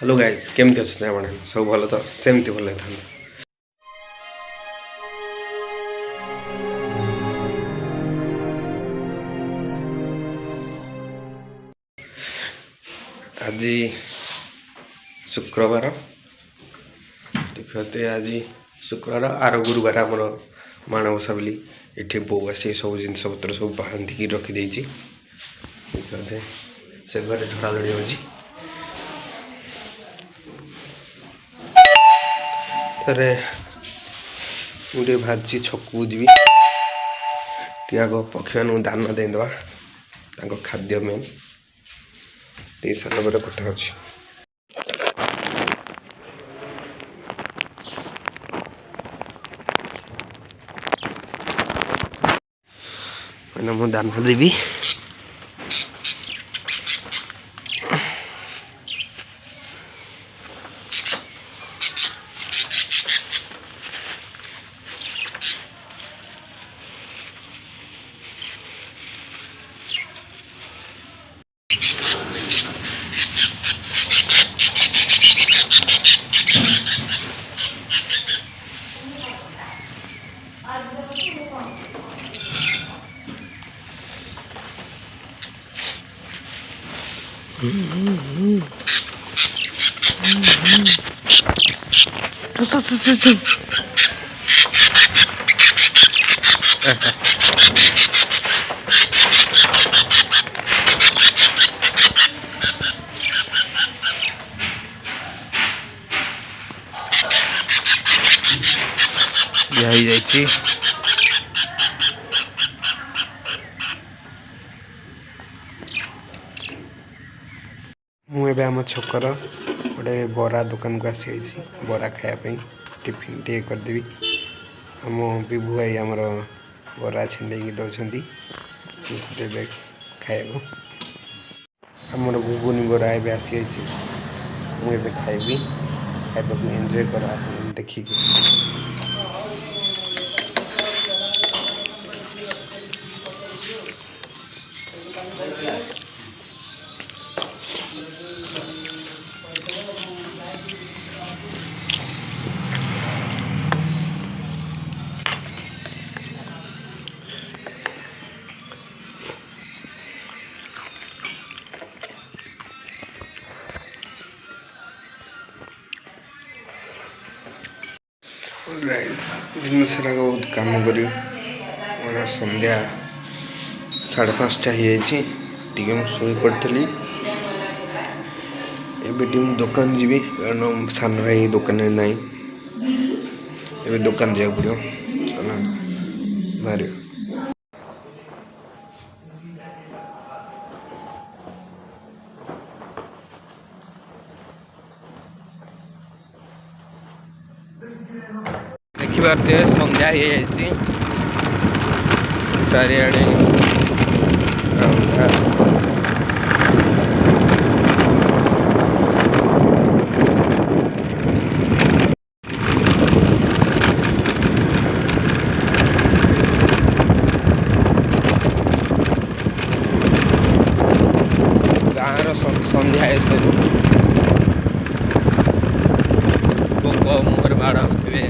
Hello guys केमती अच्छे आप सब भल तो सेमती भल था आज शुक्रवार देखते आज शुक्रवार आर गुरुवार आमर माणबसा बोली ये बो आसी सब जिनस पत्र सब बांधिकी रखीदे से घर ढड़ाधड़ी हो मुझे बाहरी छकू जी आग पक्षी मान दान देदेवा खाद्य मेन टे सारा पर कथा अच्छी मैंने मु दान देवी जाइए मुझे आम छकर गोटे बरा दुकान को आसी बरा खायापी टिफिन टे करदेवी आम विभु भाई आमर बरा छिंडे दौरान देवे खाया आमर घुगुनी बरा ए आसी मुझे खाइबी खाइबा एंजॉय कर देखिए दिन सारा बहुत कम कर संध्या 5:30 हो शोई पड़ी एवं दुकान जी कारण सान भाई दुकान ना दुकान जाए पड़ो चल बाहर देखिए संध्या हो चारिड़े गाँव संध्या सब पोक मुहर बाड़ होते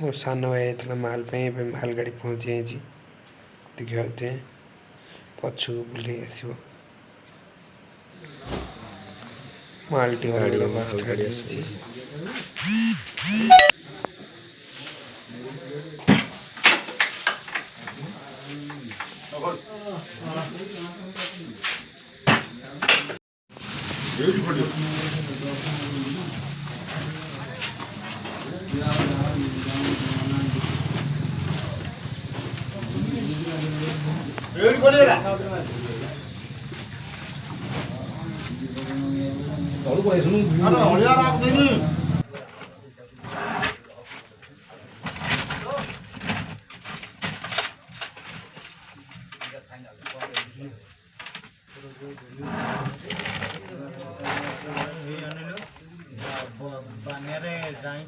मो सान भाई माल माल गाड़ी पहुँची जाइए देखिए पछू बुले आस मालटी गाड़ी बानिया रे जाई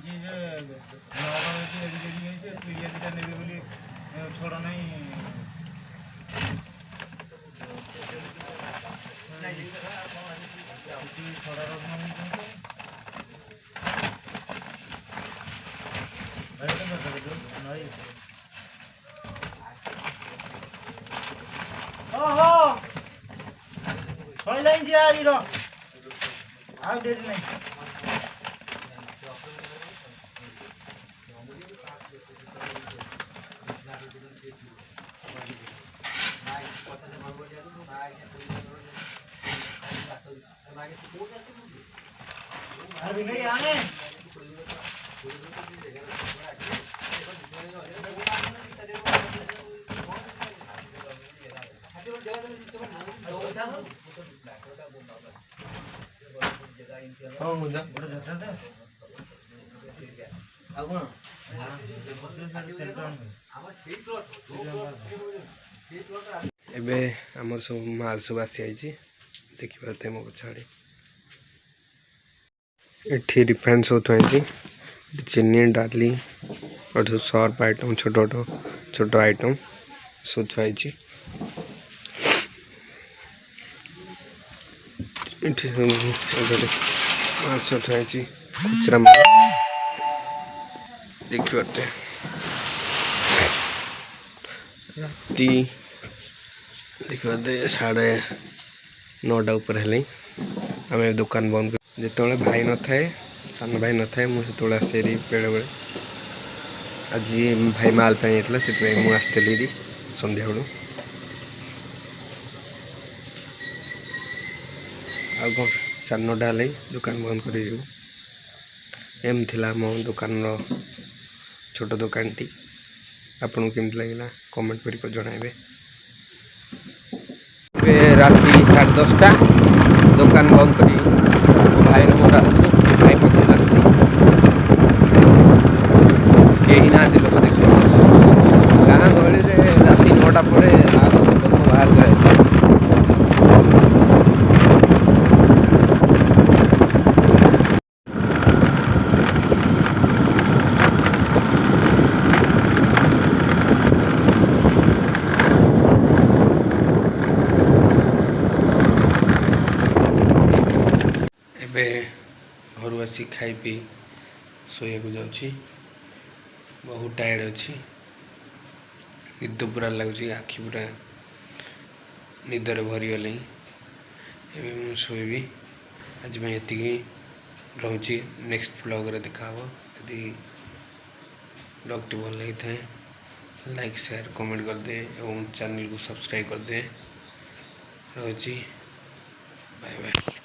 एबे आमर सब माल सब आसी आई देखी पाते मो छाड़ी एठी रिफाइन सब थुआई चीनी डाली और सब सर्फ आइटम छोट आइटम सब थुआई एठी माल सब थुआई खुचरा माल देखी पाते राती देखते 9:30 ऊपर है आम दुकान बंद कर जो भाई न थाए सान भाई न थाए मुझे आसे बेले बेले आज भाई माल पाई से मुझे संध्या बेलू आ कौन 9:30 दुकान बंद कर एम थिला मो दुकान छोट दुकान टी आपन केमती लगे कमेंट कर जणाइबे। राति 10:30 दुकान बंद करी भाई मोर भाई पछे कहीं ना लोक देख गाँ गहली राति 9टा पर बाहर गए घर आसी खाई पी सोया जाऊँगी बहुत टायर्ड अच्छी निद पूरा लगुच आखि पूरा निदर भरीगले एवं शोबी आज मैं ये रोचे नेक्स्ट ब्लॉग रे देखा यदि ब्लॉग टी भल लगी था लाइक शेयर कमेंट कर दे और चैनल को सब्सक्राइब कर दे रोची बाय बाय।